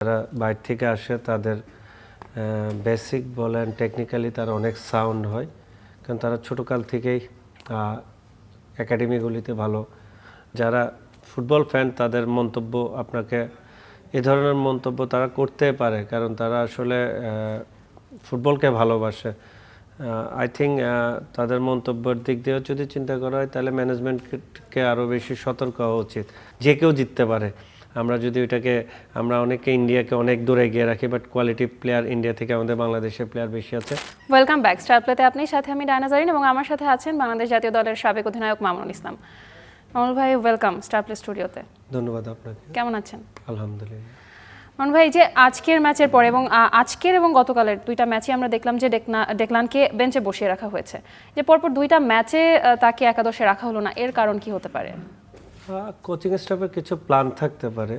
যারা বাইরে থেকে আসে তাদের বেসিক বলেন টেকনিক্যালি তারা অনেক সাউন্ড হয়, কারণ তারা ছোটোকাল থেকেই একাডেমিগুলিতে ভালো। যারা ফুটবল ফ্যান তাদের মন্তব্য আপনাকে এ ধরনের মন্তব্য তারা করতে পারে, কারণ তারা আসলে ফুটবলকে ভালোবাসে। আই থিঙ্ক তাদের মন্তব্যের দিক দিয়েও যদি চিন্তা করা হয় তাহলে ম্যানেজমেন্টকে আরও বেশি সতর্ক হওয়া উচিত। যে কেউ জিততে পারে। আমরা যদি ওইটাকে আমরা অনেকে ইন্ডিয়াকে অনেক দূরে এগিয়ে রাখি, বাট কোয়ালিটি প্লেয়ার ইন্ডিয়া থেকে আমাদের বাংলাদেশের প্লেয়ার বেশি আছে। ওয়েলকাম ব্যাক স্টার প্লেতে আপনি সাথে আমি ডায়না জারিন এবং আমার সাথে আছেন বাংলাদেশ জাতীয় দলের সাবেক অধিনায়ক মামুনুল ইসলাম। মামুনুল ভাই ওয়েলকাম স্টার প্লে স্টুডিওতে। ধন্যবাদ আপনাকে। কেমন আছেন? আলহামদুলিল্লাহ। মামুনুল ভাই, যে আজকের ম্যাচের পর এবং আজকের এবং গতকালের দুইটা ম্যাচে আমরা দেখলাম যে ডেকলানকে বেঞ্চে বসিয়ে রাখা হয়েছে, যে পরপর দুইটা ম্যাচে তাকে একাদশে রাখা হলো না, এর কারণ কি হতে পারে? কোচিং স্টাফের কিছু প্ল্যান থাকতে পারে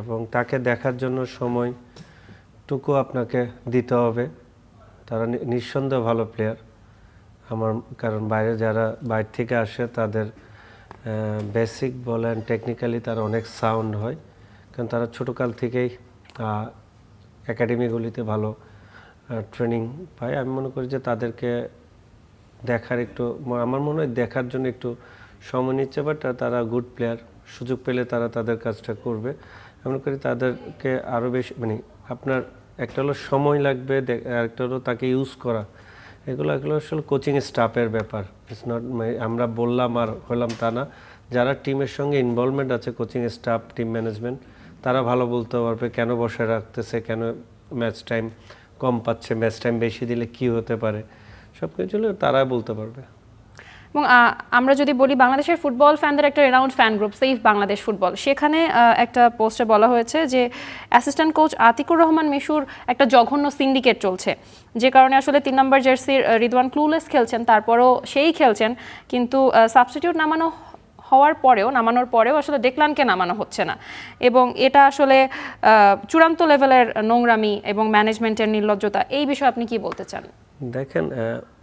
এবং তাকে দেখার জন্য সময়টুকু আপনাকে দিতে হবে। তারা নিঃসন্দেহে ভালো প্লেয়ার আমার, কারণ যারা বাইরে থেকে আসে তাদের বেসিক বলেন টেকনিক্যালি তারা অনেক সাউন্ড হয়, কারণ তারা ছোটোকাল থেকেই একাডেমিগুলিতে ভালো ট্রেনিং পায়। আমি মনে করি যে তাদেরকে দেখার আমার মনে হয় দেখার জন্য একটু সময় নিচ্ছে, বাট তারা গুড প্লেয়ার, সুযোগ পেলে তারা তাদের কাজটা করবে। আমি মনে করি তাদেরকে আরও বেশি আপনার একটা হলো সময় লাগবে, একটা হলো তাকে ইউজ করা। এগুলো আসলে কোচিং স্টাফের ব্যাপার। ইটস নট আমরা বললাম আর হলাম তা না। যারা টিমের সঙ্গে ইনভলভমেন্ট আছে, কোচিং স্টাফ, টিম ম্যানেজমেন্ট, তারা ভালো বলতে পারবে কেন বসে রাখতেছে, কেন ম্যাচ টাইম কম পাচ্ছে, ম্যাচ টাইম বেশি দিলে কি হতে পারে, সব কিছু তারা বলতে পারবে। এবং আমরা যদি বলি বাংলাদেশের ফুটবল ফ্যানদের একটা renowned fan group save Bangladesh football, সেখানে একটা পোস্টে বলা হয়েছে যে অ্যাসিস্ট্যান্ট কোচ আতিকুর রহমান মিশুর একটা জঘন্য সিন্ডিকেট চলছে, যে কারণে আসলে 3 নম্বর জার্সির রিদওয়ান ক্লুলেস খেলছেন, তারপরও সেই খেলছেন, কিন্তু সাবস্টিটিউট নামানোর পরেও আসলে ডেকলানকে নামানো হচ্ছে না, এবং এটা আসলে চূড়ান্ত লেভেলের নোংরামি এবং ম্যানেজমেন্টের নির্লজ্জতা। এই বিষয়ে আপনি কি বলতে চান? দেখেন,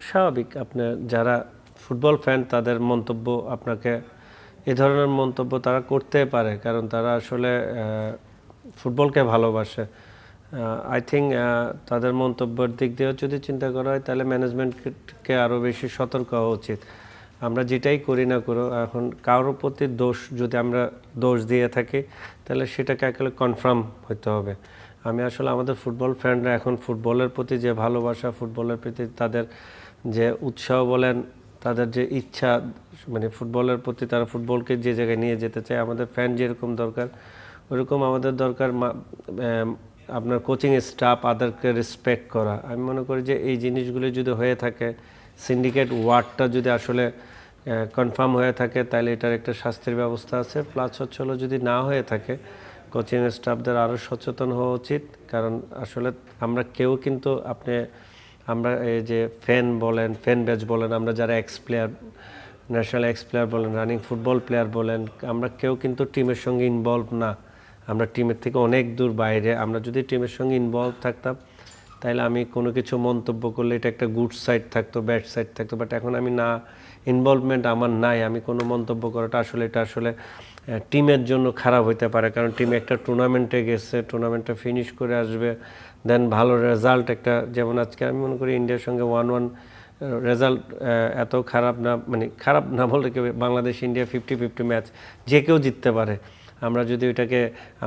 স্বাভাবিক আপনার যারা ফুটবল ফ্যান তাদের মন্তব্য আপনাকে এ ধরনের মন্তব্য তারা করতে পারে, কারণ তারা আসলে ফুটবলকে ভালোবাসে। আই থিঙ্ক তাদের মন্তব্যের দিক দিয়েও যদি চিন্তা করা হয় তাহলে ম্যানেজমেন্টকে আরও বেশি সতর্ক হওয়া উচিত। আমরা যেটাই করি না করো, এখন কারোর প্রতি যদি আমরা দোষ দিয়ে থাকি তাহলে সেটাকে আসলে কনফার্ম হতে হবে। আমি আসলে আমাদের ফুটবল ফ্যানরা এখন ফুটবলের প্রতি যে ভালোবাসা, ফুটবলের প্রতি তাদের যে উৎসাহ বলেন, তাদের যে ইচ্ছা, ফুটবলের প্রতি তারা ফুটবলকে যে জায়গায় নিয়ে যেতে চায়, আমাদের ফ্যান যেরকম দরকার ওরকম আমাদের দরকার আপনার কোচিং স্টাফ, আদারকে রেসপেক্ট করা। আমি মনে করি যে এই জিনিসগুলি যদি হয়ে থাকে, সিন্ডিকেট ওয়ার্ডটা যদি আসলে কনফার্ম হয়ে থাকে, তাহলে এটার একটা শাস্তির ব্যবস্থা আছে। প্লাস হলো যদি না হয়ে থাকে, কোচিং স্টাফদের আরও সচেতন হওয়া উচিত, কারণ আসলে আমরা কেউ কিন্তু আমরা এই যে ফ্যান ব্যাচ বলেন, আমরা যারা x player, national x player বলেন, রানিং ফুটবল প্লেয়ার বলেন, আমরা কেউ কিন্তু টিমের সঙ্গে ইনভলভ না। আমরা টিমের থেকে অনেক দূর বাইরে। আমরা যদি টিমের সঙ্গে ইনভলভ থাকতাম তাহলে আমি কোনো কিছু মন্তব্য করলে এটা একটা গুড সাইড থাকতো, ব্যাড সাইড থাকতো, বাট এখন আমি না, ইনভলভমেন্ট আমার নাই, আমি কোনো মন্তব্য করাটা এটা আসলে টিমের জন্য খারাপ হতে পারে। কারণ টিম একটা টুর্নামেন্টে গেছে, টুর্নামেন্টটা ফিনিশ করে আসবে, দেন ভালো রেজাল্ট একটা, যেমন আজকে আমি মনে করি ইন্ডিয়ার সঙ্গে 1-1 রেজাল্ট এত খারাপ না বলতে কেউ, বাংলাদেশ ইন্ডিয়া 50-50 ম্যাচ, যে কেউ জিততে পারে। আমরা যদি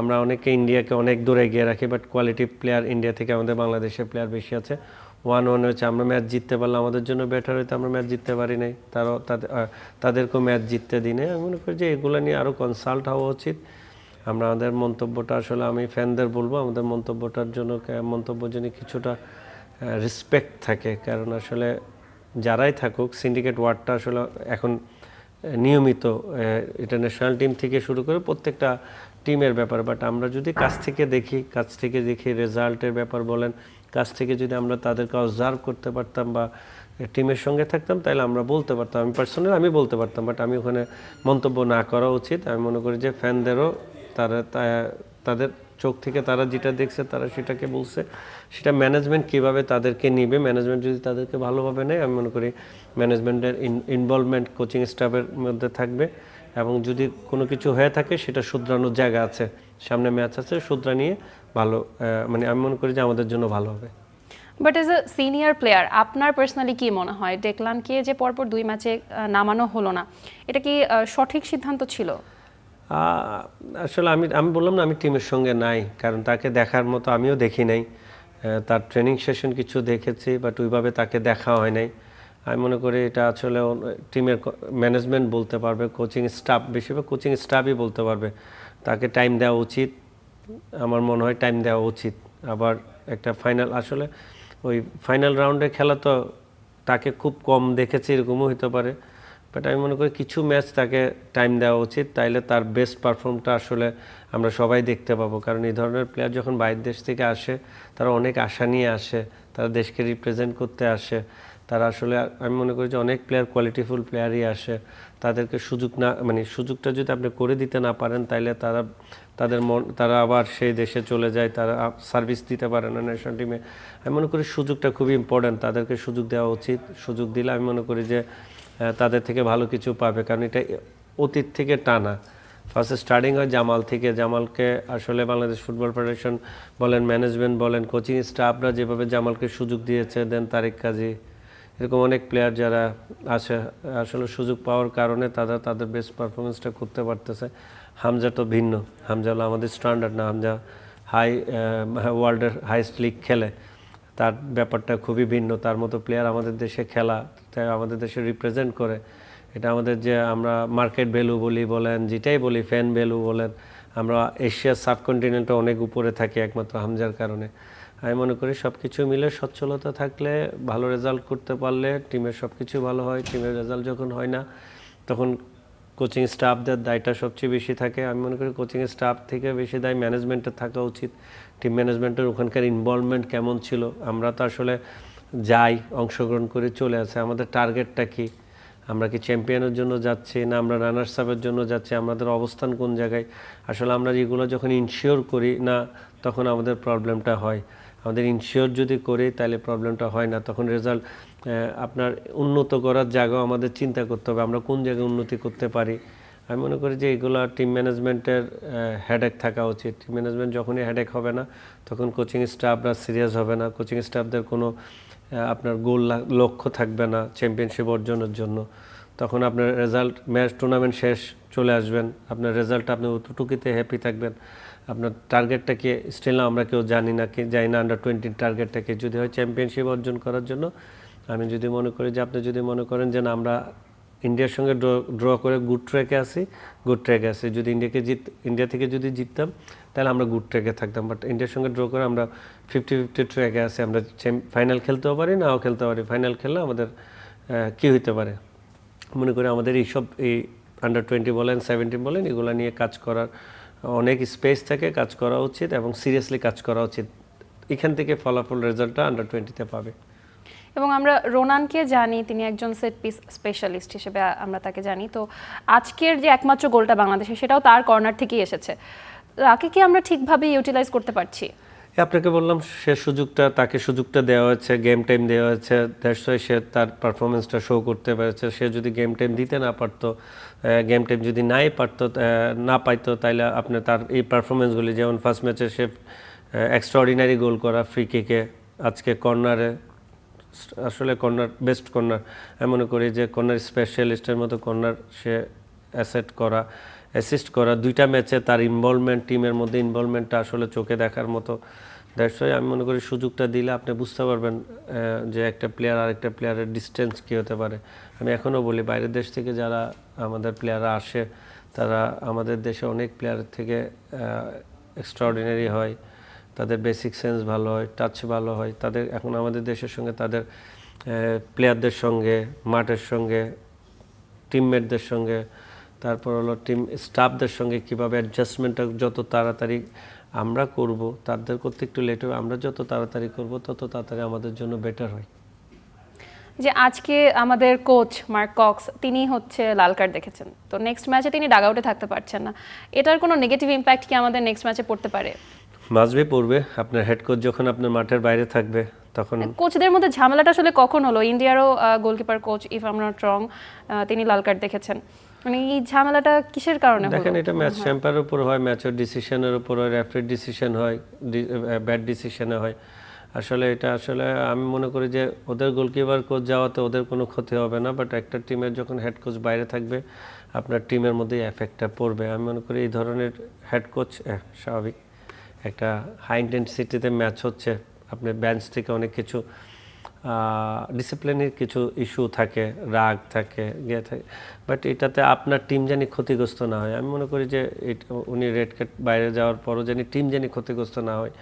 আমরা অনেকে ইন্ডিয়াকে অনেক দূরে এগিয়ে রাখি, বাট কোয়ালিটি প্লেয়ার ইন্ডিয়া থেকে আমাদের বাংলাদেশের প্লেয়ার বেশি আছে। 1-1 হয়েছে, আমরা ম্যাচ জিততে পারলে আমাদের জন্য বেটার হইতো, আমরা ম্যাচ জিততে পারি নাই, তাদেরকেও ম্যাচ জিততে দিই নাই। আমি মনে করি যে এগুলো নিয়ে আরও কনসাল্ট হওয়া উচিত। আমাদের মন্তব্যটা আসলে আমি ফ্যানদের বলবো, আমাদের মন্তব্য যেন কিছুটা রেসপেক্ট থাকে, কারণ আসলে যারাই থাকুক, সিন্ডিকেট ওয়ার্ডটা আসলে এখন নিয়মিত এটা ন্যাশনাল টিম থেকে শুরু করে প্রত্যেকটা টিমের ব্যাপার। বাট আমরা যদি কাছ থেকে দেখি রেজাল্টের ব্যাপার বলেন, কাছ থেকে যদি আমরা তাদেরকে অবজার্ভ করতে পারতাম বা টিমের সঙ্গে থাকতাম, তাহলে আমরা বলতে পারতাম। আমি বলতে পারতাম, বাট আমি ওখানে মন্তব্য না করা উচিত। আমি মনে করি যে ফ্যানদেরও তাদের চোখ থেকে তারা যেটা দেখছে তারা সেটাকে বলছে, সেটা ম্যানেজমেন্ট কীভাবে তাদেরকে নিবে, ম্যানেজমেন্ট যদি তাদেরকে ভালোভাবে নেয়, আমি মনে করি ম্যানেজমেন্টের ইনভলভমেন্ট কোচিং স্টাফের মধ্যে থাকবে, এবং যদি কোনো কিছু হয়ে থাকে সেটা শুধরানোর জায়গা আছে, সামনে ম্যাচ আছে, শুধরা নিয়ে ভালো, মানে আমি মনে করি যে আমাদের জন্য ভালো হবে। But as a senior player আপনার পার্সোনালি কি মনে হয় ডেকলানকে যে পরপর 2 ম্যাচে নামানো হলো না, এটা কি সঠিক সিদ্ধান্ত ছিল? আসলে আমি আমি বললাম না, আমি টিমের সঙ্গে নাই, কারণ তাকে দেখার মতো আমিও দেখি নাই। তার ট্রেনিং সেশন কিছু দেখেছি, বাট ওইভাবে তাকে দেখা হয় নাই। আমি মনে করি এটা আসলে টিমের ম্যানেজমেন্ট বলতে পারবে, কোচিং স্টাফ, বেশিরভাগ কোচিং স্টাফই বলতে পারবে তাকে টাইম দেওয়া উচিত। আমার মনে হয় টাইম দেওয়া উচিত। আবার একটা ফাইনাল, আসলে ওই ফাইনাল রাউন্ডে খেলা তো তাকে খুব কম দেখেছি, এরকমও হতে পারে। বাট আমি মনে করি কিছু ম্যাচ তাকে টাইম দেওয়া উচিত, তাইলে তার বেস্ট পারফর্মটা আসলে আমরা সবাই দেখতে পাবো। কারণ এই ধরনের প্লেয়ার যখন বাইরের দেশ থেকে আসে, তারা অনেক আশা নিয়ে আসে, তারা দেশকে রিপ্রেজেন্ট করতে আসে। তারা আসলে, আমি মনে করি যে অনেক প্লেয়ার, কোয়ালিটিফুল প্লেয়ারই আসে, তাদেরকে সুযোগ না, মানে সুযোগটা যদি আপনি করে দিতে না পারেন, তাইলে তারা আবার সেই দেশে চলে যায়, তারা সার্ভিস দিতে পারে না ন্যাশনাল টিমে। আমি মনে করি সুযোগটা খুবই ইম্পর্ট্যান্ট, তাদেরকে সুযোগ দেওয়া উচিত। সুযোগ দিলে আমি মনে করি যে তাদের থেকে ভালো কিছু পাবে, কারণ এটা অতীত থেকে টানা। ফার্স্টে স্টার্টিং হয় জামাল থেকে। জামালকে আসলে বাংলাদেশ ফুটবল ফেডারেশন বলেন, ম্যানেজমেন্ট বলেন, কোচিং স্টাফরা যেভাবে জামালকে সুযোগ দিয়েছে, দেন তারেক কাজী, এরকম অনেক প্লেয়ার যারা আছে, আসলে সুযোগ পাওয়ার কারণে তারা তাদের বেস্ট পারফরমেন্সটা করতে পারতেছে। হামজা তো ভিন্ন, হামজা হলো আমাদের স্ট্যান্ডার্ড না, হামজা ওয়ার্ল্ডের হাইস্ট লিগ খেলে, তার ব্যাপারটা খুবই ভিন্ন। তার মতো প্লেয়ার আমাদের দেশে খেলা, তাই আমাদের দেশে রিপ্রেজেন্ট করে, এটা আমাদের যে আমরা মার্কেট ভ্যালু বলেন, যেটাই বলি, ফ্যান ভ্যালু বলেন, আমরা এশিয়ার সাবকন্টিনেন্টে অনেক উপরে থাকি একমাত্র হামজার কারণে। আমি মনে করি সব কিছু মিলে সচ্ছলতা থাকলে, ভালো রেজাল্ট করতে পারলে টিমের সব কিছু ভালো হয়। টিমের রেজাল্ট যখন হয় না, তখন কোচিং স্টাফদের দায়টা সবচেয়ে বেশি থাকে। আমি মনে করি কোচিং স্টাফ থেকে বেশি দায় ম্যানেজমেন্টের থাকা উচিত। টিম ম্যানেজমেন্টের ওখানকার ইনভলভমেন্ট কেমন ছিল, আমরা তো আসলে যাই, অংশগ্রহণ করে চলে আসে, আমাদের টার্গেটটা কি, আমরা কি চ্যাম্পিয়নের জন্য যাচ্ছি না আমরা রানার্স আপের জন্য যাচ্ছি, আমাদের অবস্থান কোন জায়গায়। আসলে আমরা যেগুলো যখন ইনশিওর করি না, তখন আমাদের প্রবলেমটা হয়। আমাদের ইনশিওর যদি করি, তাহলে প্রবলেমটা হয় না, তখন রেজাল্ট। আপনার উন্নত করার জায়গাও আমাদের চিন্তা করতে হবে, আমরা কোন জায়গায় উন্নতি করতে পারি। আমি মনে করি যে এগুলো টিম ম্যানেজমেন্টের হেডেক থাকা উচিত। টিম ম্যানেজমেন্ট যখনই হেডেক হবে না, তখন কোচিং স্টাফরা সিরিয়াস হবে না, কোচিং স্টাফদের কোনো আপনার গোল লক্ষ্য থাকবে না চ্যাম্পিয়নশিপ অর্জনের জন্য। তখন আপনার রেজাল্ট, ম্যাচ টুর্নামেন্ট শেষ, চলে আসবেন, আপনার রেজাল্টটা আপনি অতটুকুতে হ্যাপি থাকবেন। আপনার টার্গেটটা কি স্টিল আমরা কেউ জানি না, জানি না আন্ডার 20 টার্গেটটা কি, যদি হয় চ্যাম্পিয়নশিপ অর্জন করার জন্য। আমি যদি মনে করি যে, আপনি যদি মনে করেন যে না, আমরা ইন্ডিয়ার সঙ্গে ড্র করে গুড ট্র্যাকে আছি, যদি ইন্ডিয়া থেকে যদি জিততাম, তাহলে আমরা গুড ট্র্যাকে থাকতাম। বাট ইন্ডিয়ার সঙ্গে ড্র করে আমরা 50-50 ট্র্যাকে আছি, আমরা ফাইনাল খেলতেও পারি, নাও খেলতে পারি। ফাইনাল খেললে আমাদের কী হইতে পারে, মনে করি আমাদের এই আন্ডার 20 বলেন, 17 বলেন, এগুলো নিয়ে কাজ করার অনেক স্পেস থাকে, কাজ করা উচিত এবং সিরিয়াসলি কাজ করা উচিত। এখান থেকে ফলাফল, রেজাল্টটা আন্ডার 20-তে পাবে। এবং আমরা রোনানকে জানি, তিনি একজন সেট পিস স্পেশালিস্ট হিসেবে আমরা তাকে জানি। তো আজকের যে একমাত্র গোলটা বাংলাদেশে, সেটাও তার কর্নার থেকেই এসেছে। তাকে কি আমরা ঠিকভাবে ইউটিলাইজ করতে পারছি? আপনাকে বললাম, তাকে সুযোগটা দেওয়া হয়েছে, গেম টাইম দেওয়া হয়েছে, দ্যাটস ওয়াই সে তার পারফরমেন্সটা শো করতে পেরেছে। সে যদি গেম টাইম দিতে না পারতো, গেম টাইম যদি না পাইতো, তাহলে আপনি তার এই পারফরমেন্সগুলি, যেমন ফার্স্ট ম্যাচে সে এক্সট্রাঅর্ডিনারি গোল করা ফ্রি কিকে, আজকে কর্নারে, আসলে কর্নার, বেস্ট কর্নার। আমি মনে করি যে কর্নার স্পেশালিস্টের মতো কর্নার সে অ্যাসিস্ট করা, দুইটা ম্যাচে তার ইনভলভমেন্ট, টিমের মধ্যে ইনভলভমেন্টটা আসলে চোখে দেখার মতো। দ্যাটস ওয়াই আমি মনে করি সুযোগটা দিলে আপনি বুঝতে পারবেন যে একটা প্লেয়ার আর একটা প্লেয়ারের ডিস্টেন্স কী হতে পারে। আমি এখনও বলি, বাইরের দেশ থেকে যারা আমাদের প্লেয়াররা আসে, তারা আমাদের দেশে অনেক প্লেয়ারের থেকে এক্সট্রাঅর্ডিনারি হয়, তাদের বেসিক সেন্স ভালো হয়, টাচ ভালো হয়। তাদের এখন আমাদের দেশের সঙ্গে, তাদের প্লেয়ারদের সঙ্গে, মাঠের সঙ্গে, টিমমেটদের সঙ্গে, তারপর হলো টিম স্টাফদের সঙ্গে কীভাবে অ্যাডজাস্টমেন্টটা যত তাড়াতাড়ি আমরা করব, তাদের করতে একটু লেট হবে, আমরা যত তাড়াতাড়ি করব তত তাড়াতাড়ি আমাদের জন্য বেটার হয়। যে আজকে আমাদের কোচ মার্ক কক্স, তিনি হচ্ছে লাল কার্ড দেখেছেন, তো নেক্সট ম্যাচে তিনি ডাগ আউটে থাকতে পারছেন না। এটার কোনো নেগেটিভ ইম্প্যাক্ট কি আমাদের নেক্সট ম্যাচে পড়তে পারে? মাসবি পড়বে। আপনার হেড কোচ যখন আপনার মাঠের বাইরে থাকবে, তখন কোচদের মধ্যে ঝামেলাটা আসলে কখন হলো? ইন্ডিয়ারও goalkeeper coach, if I am not wrong, তিনি লাল কার্ড দেখেছেন। মানে এই ঝামেলাটা কিসের কারণে হলো? দেখেন এটা ম্যাচ চ্যাম্পারের উপর হয়, ম্যাচের ডিসিশনের উপর হয়, রেফারির ডিসিশন হয়, ব্যাড ডিসিশনে হয়। আসলে এটা আসলে আমি মনে করি যে ওদের গোলকিপার কোচ যাওয়াতে ওদের কোনো ক্ষতি হবে না, বাট একটা টিমের যখন হেড কোচ বাইরে থাকবে আপনার টিমের মধ্যেই এফেক্টটা পড়বে। আমি মনে করি এই ধরনের হেড কোচ স্বাভাবিক, একটা হাই ইন্টেন্সিটিতে ম্যাচ হচ্ছে, আপনি বেঞ্চ থেকে অনেক কিছু ডিসিপ্লিনের কিছু ইস্যু থাকে, রাগ থাকে, থাকে, বাট এটাতে আপনার টিম জানি ক্ষতিগ্রস্ত না হয়। আমি মনে করি যে উনি রেড কার্ড বাইরে যাওয়ার পরও জানি টিম জানি ক্ষতিগ্রস্ত না হয়,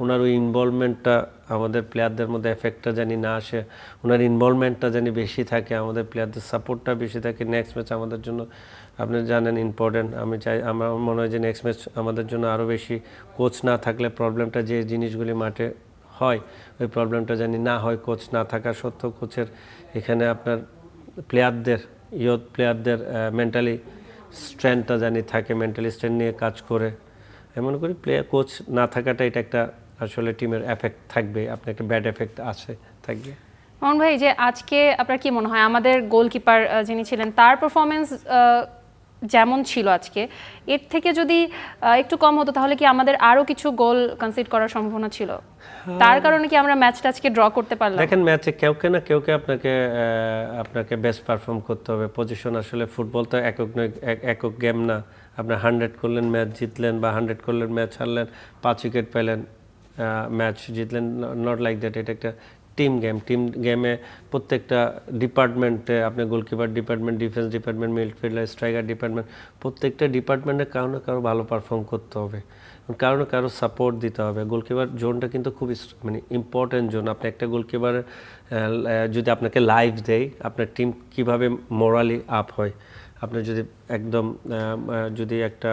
ওনার ওই ইনভলভমেন্টটা আমাদের প্লেয়ারদের মধ্যে এফেক্টটা জানি না আসে, ওনার ইনভলভমেন্টটা জানি বেশি থাকে, আমাদের প্লেয়ারদের সাপোর্টটা বেশি থাকে। নেক্সট ম্যাচ আমাদের জন্য আপনি জানেন ইম্পর্টেন্ট, আমি চাই, আমার মনে হয় যে নেক্সট ম্যাচ আমাদের জন্য আরও বেশি, কোচ না থাকলে প্রবলেমটা যে জিনিসগুলি মাঠে হয় ওই প্রবলেমটা জানি না হয়, কোচ না থাকা সত্ত্বেও কোচের এখানে আপনার প্লেয়ারদের, ইয়ুথ প্লেয়ারদের মেন্টালি স্ট্রেংথটা জানি থাকে, মেন্টালি স্ট্রেংথ নিয়ে কাজ করে। এমন করি প্লেয়ার কোচ না থাকাটা এটা একটা আসলে টিমের এফেক্ট থাকবে, আপনার একটা ব্যাড এফেক্ট আছে থাকবে। মামুন ভাই, যে আজকে আপনার কি মনে হয় আমাদের গোলকিপার যিনি ছিলেন তার পারফরমেন্স যেমন ছিল আজকে, এর থেকে যদি একটু কম হতো তাহলে কি আমাদের আরো কিছু গোল কনসিড করার সম্ভাবনা ছিল? তার কারণে কি আমরা ম্যাচটা আজকে ড্র করতে পারলাম? দেখেন ম্যাচে কেউকে না কেউকে আপনাকে বেস্ট পারফর্ম করতে হবে। পজিশন আসলে ফুটবল তো একক নয়, একক গেম না। আপনি 100 করলেন ম্যাচ জিতলেন, বা 100 করলেন ম্যাচ হারলেন, 5 উইকেট পেলেন ম্যাচ জিতলেন, নট লাইক দ্যাট। এটা একটা টিম গেম। টিম গেমে প্রত্যেকটা ডিপার্টমেন্টে, আপনি goalkeeper department, defence department, midfielder, striker department, প্রত্যেকটা ডিপার্টমেন্টে কারো না কারো ভালো পারফর্ম করতে হবে, কারো না কারো সাপোর্ট দিতে হবে। গোলকিপার জোনটা কিন্তু খুব মানে ইম্পর্টেন্ট জোন। আপনি একটা গোলকিপার যদি আপনাকে লাইভ দেয়, আপনার টিম কিভাবে মোরালি আপ হয়, আপনি যদি একদম যদি একটা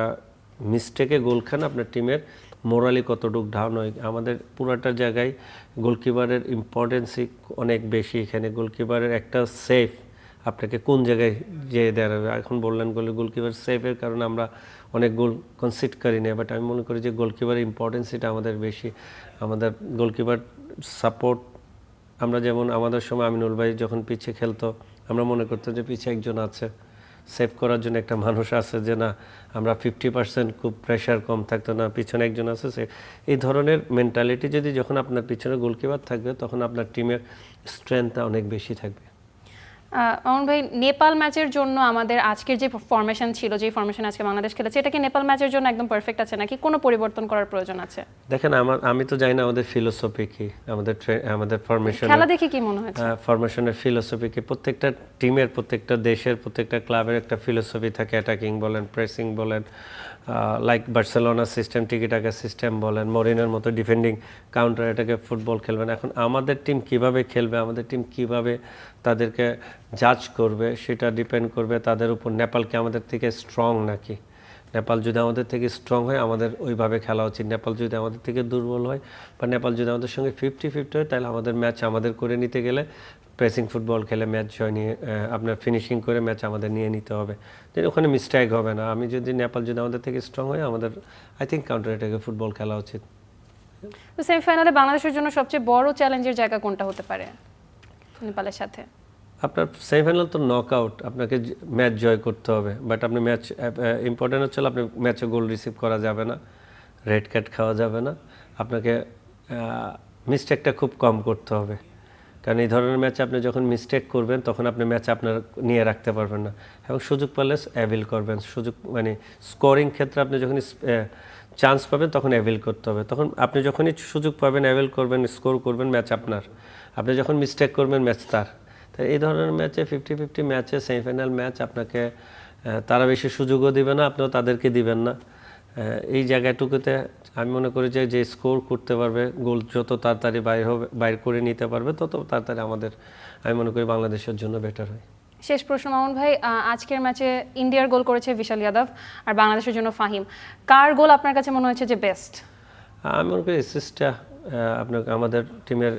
মিস্টেকে গোল খান, আপনার টিমের মোরালি কতটুকু ডাউন হয়। আমাদের পুরাটা জায়গায় গোলকিপারের ইম্পর্টেন্সই অনেক বেশি। এখানে গোলকিপারের একটা সেফ আপনাকে কোন জায়গায় যেয়ে দাঁড়াবে। এখন বললেন গোলকিপার সেফের কারণে আমরা অনেক গোল কনসিড করি না, বাট আমি মনে করি যে গোলকিপারের ইম্পর্টেন্স এটা আমাদের বেশি। আমাদের গোলকিপার সাপোর্ট, আমরা যেমন আমাদের সময় আমিনুল ভাই যখন পিছে খেলতো, আমরা মনে করতাম যে পিছে একজন আছে, সেভ করার জন্য একটা মানুষ আছে, যে না আমরা 50% খুব প্রেশার কম থাকতো, না পিছনে একজন আছে। এই ধরনের মেন্টালিটি যদি যখন আপনার পিছনে গোলকিপার থাকবে, তখন আপনার টিমের স্ট্রেংথটা অনেক বেশি থাকবে। মামুন ভাই, নেপাল ম্যাচের জন্য আমাদের আজকের যে ফরমেশন ছিল, যে ফরমেশন আজকে বাংলাদেশ খেলেছে, এটা কি নেপাল ম্যাচের জন্য একদম পারফেক্ট আছে নাকি কোনো পরিবর্তন করার প্রয়োজন আছে? দেখেন আমি তো জানি না আমাদের ফিলোসফি কি, আমাদের ফরমেশন, খেলা দেখে কি মনে হচ্ছে ফরমেশনের ফিলোসফি কি। প্রত্যেকটা টিমের, প্রত্যেকটা দেশের, প্রত্যেকটা ক্লাবের একটা ফিলোসফি থাকে। অ্যাটাকিং বলেন, প্রেসিং বলেন, লাইক বার্সেলোনা সিস্টেম, টিকি-টাকা সিস্টেম বলেন, মরিনের মতো ডিফেন্ডিং কাউন্টার অ্যাটাকে ফুটবল খেলবেন। এখন আমাদের টিম কিভাবে খেলবে, আমাদের টিম কিভাবে তাদেরকে জাজ করবে, সেটা ডিপেন্ড করবে তাদের উপর। নেপাল কি আমাদের থেকে স্ট্রং নাকি? নেপাল যদি আমাদের থেকে স্ট্রং হয়, আমাদের ওইভাবে খেলা উচিত। নেপাল যদি আমাদের থেকে দুর্বল হয়, বা নেপাল যদি আমাদের সঙ্গে 50-50 হয়, তাহলে আমাদের ম্যাচ আমাদের করে নিতে গেলে প্রেসিং ফুটবল খেলে ম্যাচ জয় নিয়ে, আপনার ফিনিশিং করে ম্যাচ আমাদের নিয়ে নিতে হবে। দেন ওখানে মিস্টেক হবে না। নেপাল যদি আমাদের থেকে স্ট্রং হয়, আমাদের আই থিঙ্ক কাউন্টার অ্যাটাকে ফুটবল খেলা উচিত। তো সেমিফাইনালে বাংলাদেশের জন্য সবচেয়ে বড় চ্যালেঞ্জের জায়গা কোনটা হতে পারে নেপালের সাথে? আপনার সেমিফাইনাল তো নকআউট, আপনাকে ম্যাচ জয় করতে হবে, বাট আপনি ম্যাচ ইম্পর্টেন্ট হচ্ছে আপনি ম্যাচে গোল রিসিভ করা যাবে না, রেড কার্ড খাওয়া যাবে না, আপনাকে মিস্টেকটা খুব কম করতে হবে। কারণ এই ধরনের ম্যাচে আপনি যখন মিস্টেক করবেন, তখন আপনি ম্যাচ আপনার নিয়ে রাখতে পারবেন না, এবং সুযোগ পেলে অ্যাভিল করবেন। সুযোগ মানে স্কোরিং ক্ষেত্রে আপনি যখন চান্স পাবেন, তখন অ্যাভিল করতে হবে। তখন আপনি যখনই সুযোগ পাবেন, অ্যাভিল করবেন, স্কোর করবেন, ম্যাচ আপনার। আপনি যখন মিস্টেক করবেন, ম্যাচ তার। তাই এই ধরনের ম্যাচে 50-50 ম্যাচে, সেমিফাইনাল ম্যাচ, আপনাকে তারা বেশি সুযোগও দিবে না, আপনিও তাদেরকে দিবেন না। এই জায়গাটুকুতে আমি মনে করি যে স্কোর করতে পারবে, গোল যত তাড়াতাড়ি বাইর করে নিতে পারবে, তত তাড়াতাড়ি আমি মনে করি বাংলাদেশের জন্য বেটার হয়। শেষ প্রশ্ন মামুন ভাই, আজকের ম্যাচে ইন্ডিয়ার গোল করেছে বিশাল যাদব, আর বাংলাদেশের জন্য ফাহিম। কার গোল আপনার কাছে মনে হয়েছে যে বেস্ট? আমি মনে করি অ্যাসিস্টটা আমাদের টিমের,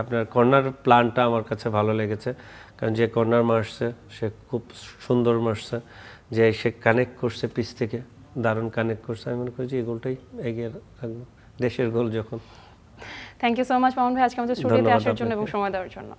আপনার কর্নার প্ল্যানটা আমার কাছে ভালো লেগেছে। কারণ যে কর্নার মারছে, সে খুব সুন্দর মারছে, যে সে কানেক্ট করছে পিচ থেকে, দারুণ কানেক্ট করছে। আমি মনে করি যে এই গোলটাই এগিয়ে রাখবো, দেশের গোল যখন। Thank you so much Mamun ভাই আজকে আমাদের স্টুডিওতে আসার জন্য এবং সময় দেওয়ার জন্য।